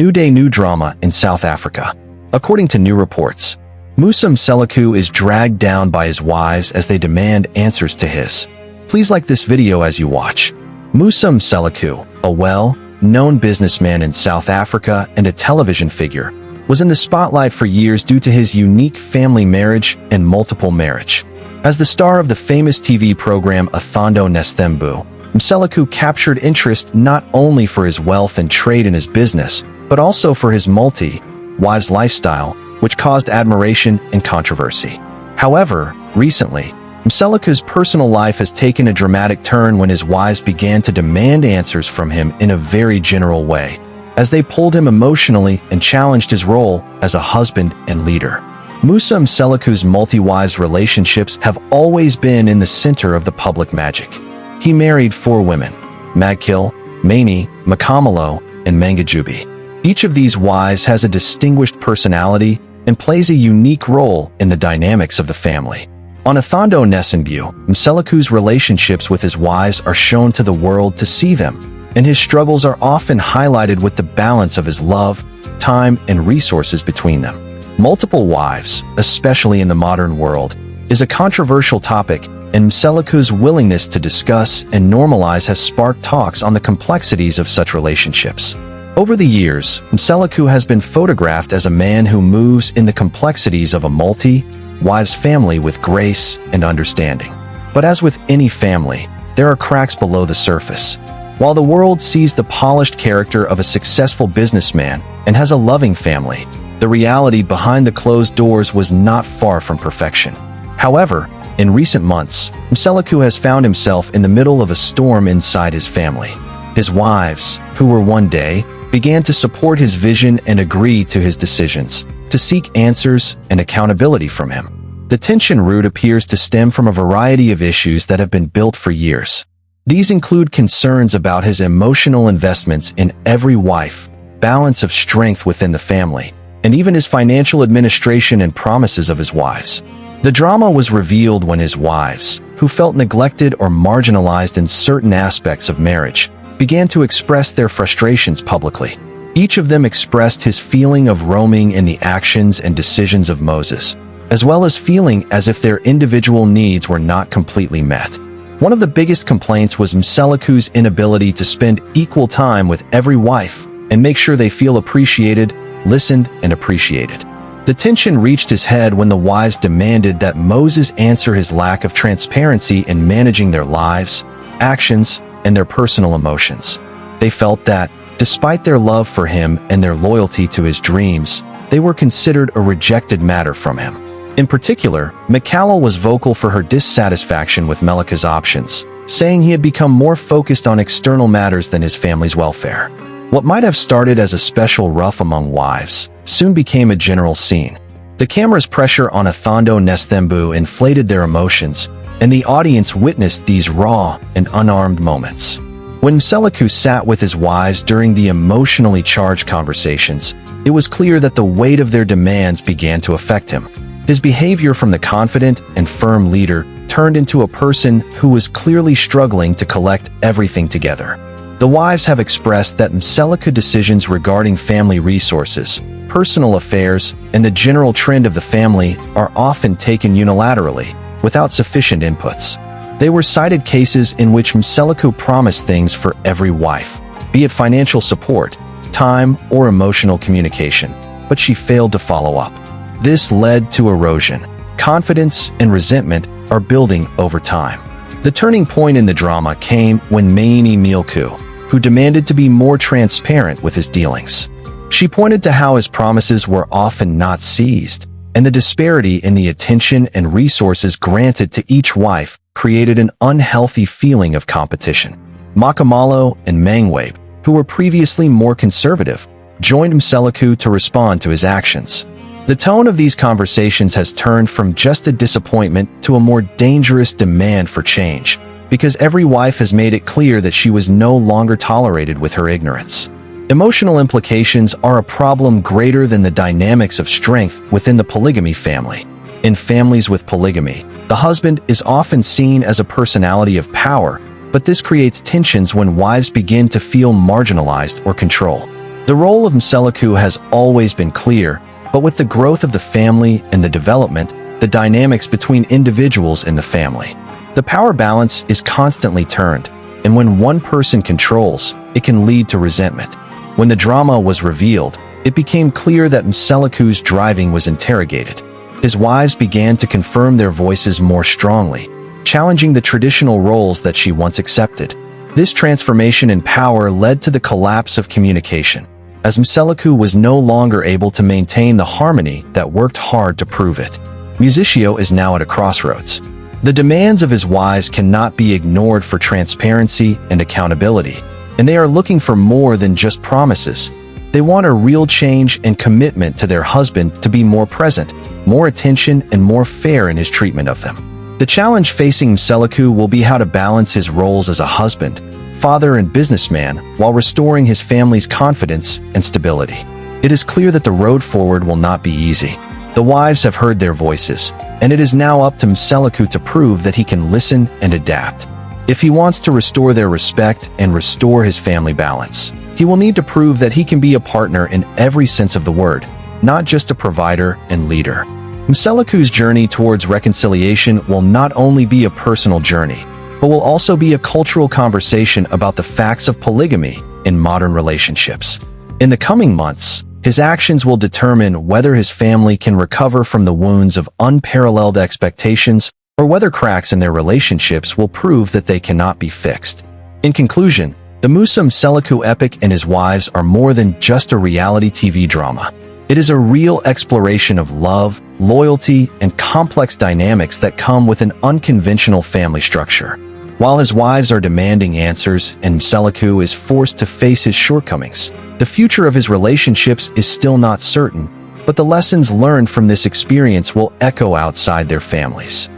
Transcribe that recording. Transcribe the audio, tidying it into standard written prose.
New drama in South Africa. According to new reports, Musa Mseleku is dragged down by his wives as they demand answers to his. Please like this video as you watch. Musa Mseleku, a well-known businessman in South Africa and a television figure, was in the spotlight for years due to his unique family marriage and multiple marriage. As the star of the famous TV program Athando Nesthembu, Mseleku captured interest not only for his wealth and trade in his business, but also for his multi-wives lifestyle, which caused admiration and controversy. However, recently, Mseleku's personal life has taken a dramatic turn when his wives began to demand answers from him in a very general way, as they pulled him emotionally and challenged his role as a husband and leader. Musa Mseleku's multi-wives relationships have always been in the center of the public magic. He married 4 women: Magkil, Mani, Makamalo, and Mangajubi. Each of these wives has a distinguished personality and plays a unique role in the dynamics of the family. On Athando Nesthembu, Mseleku's relationships with his wives are shown to the world to see them, and his struggles are often highlighted with the balance of his love, time, and resources between them. Multiple wives, especially in the modern world, is a controversial topic, and Mseleku's willingness to discuss and normalize has sparked talks on the complexities of such relationships. Over the years, Mseleku has been photographed as a man who moves in the complexities of a multi-wives family with grace and understanding. But as with any family, there are cracks below the surface. While the world sees the polished character of a successful businessman and has a loving family, the reality behind the closed doors was not far from perfection. However, in recent months, Mseleku has found himself in the middle of a storm inside his family. His wives, who were one day, began to support his vision and agree to his decisions, to seek answers and accountability from him. The tension root appears to stem from a variety of issues that have been built for years. These include concerns about his emotional investments in every wife, balance of strength within the family, and even his financial administration and promises of his wives. The drama was revealed when his wives, who felt neglected or marginalized in certain aspects of marriage, began to express their frustrations publicly. Each of them expressed his feeling of roaming in the actions and decisions of Moses, as well as feeling as if their individual needs were not completely met. One of the biggest complaints was Mseleku's inability to spend equal time with every wife and make sure they feel appreciated, listened, and appreciated. The tension reached his head when the wives demanded that Moses answer his lack of transparency in managing their lives, actions, and their personal emotions. They felt that, despite their love for him and their loyalty to his dreams, they were considered a rejected matter from him. In particular, Makamalo was vocal for her dissatisfaction with Melika's options, saying he had become more focused on external matters than his family's welfare. What might have started as a special rough among wives soon became a general scene. The camera's pressure on Athando Nesthembu inflated their emotions, and the audience witnessed these raw and unarmed moments. When Mseleku sat with his wives during the emotionally charged conversations, it was clear that the weight of their demands began to affect him. His behavior from the confident and firm leader turned into a person who was clearly struggling to collect everything together. The wives have expressed that Mseleku decisions regarding family resources, personal affairs, and the general trend of the family are often taken unilaterally, without sufficient inputs. They were cited cases in which Mseleku promised things for every wife, be it financial support, time, or emotional communication, but she failed to follow up. This led to erosion. Confidence and resentment are building over time. The turning point in the drama came when Mseleku, who demanded to be more transparent with his dealings. She pointed to how his promises were often not seized, and the disparity in the attention and resources granted to each wife created an unhealthy feeling of competition. Makamalo and Mangwabe, who were previously more conservative, joined Mseleku to respond to his actions. The tone of these conversations has turned from just a disappointment to a more dangerous demand for change, because every wife has made it clear that she was no longer tolerated with her ignorance. Emotional implications are a problem greater than the dynamics of strength within the polygamy family. In families with polygamy, the husband is often seen as a personality of power, but this creates tensions when wives begin to feel marginalized or controlled. The role of Mseleku has always been clear, but with the growth of the family and the development, the dynamics between individuals in the family, the power balance is constantly turned, and when one person controls, it can lead to resentment. When the drama was revealed, it became clear that Mseleku's driving was interrogated. His wives began to confirm their voices more strongly, challenging the traditional roles that she once accepted. This transformation in power led to the collapse of communication, as Mseleku was no longer able to maintain the harmony that worked hard to prove it. Musicio is now at a crossroads. The demands of his wives cannot be ignored for transparency and accountability, and they are looking for more than just promises. They want a real change and commitment to their husband to be more present, more attention, and more fair in his treatment of them. The challenge facing Mseleku will be how to balance his roles as a husband, father, and businessman while restoring his family's confidence and stability. It is clear that the road forward will not be easy. The wives have heard their voices, and it is now up to Mseleku to prove that he can listen and adapt. If he wants to restore their respect and restore his family balance, he will need to prove that he can be a partner in every sense of the word, not just a provider and leader. Mseleku's journey towards reconciliation will not only be a personal journey, but will also be a cultural conversation about the facts of polygamy in modern relationships. In the coming months, his actions will determine whether his family can recover from the wounds of unparalleled expectations or whether cracks in their relationships will prove that they cannot be fixed. In conclusion, the Musa Mseleku epic and his wives are more than just a reality TV drama. It is a real exploration of love, loyalty, and complex dynamics that come with an unconventional family structure. While his wives are demanding answers and Mseleku is forced to face his shortcomings, the future of his relationships is still not certain, but the lessons learned from this experience will echo outside their families.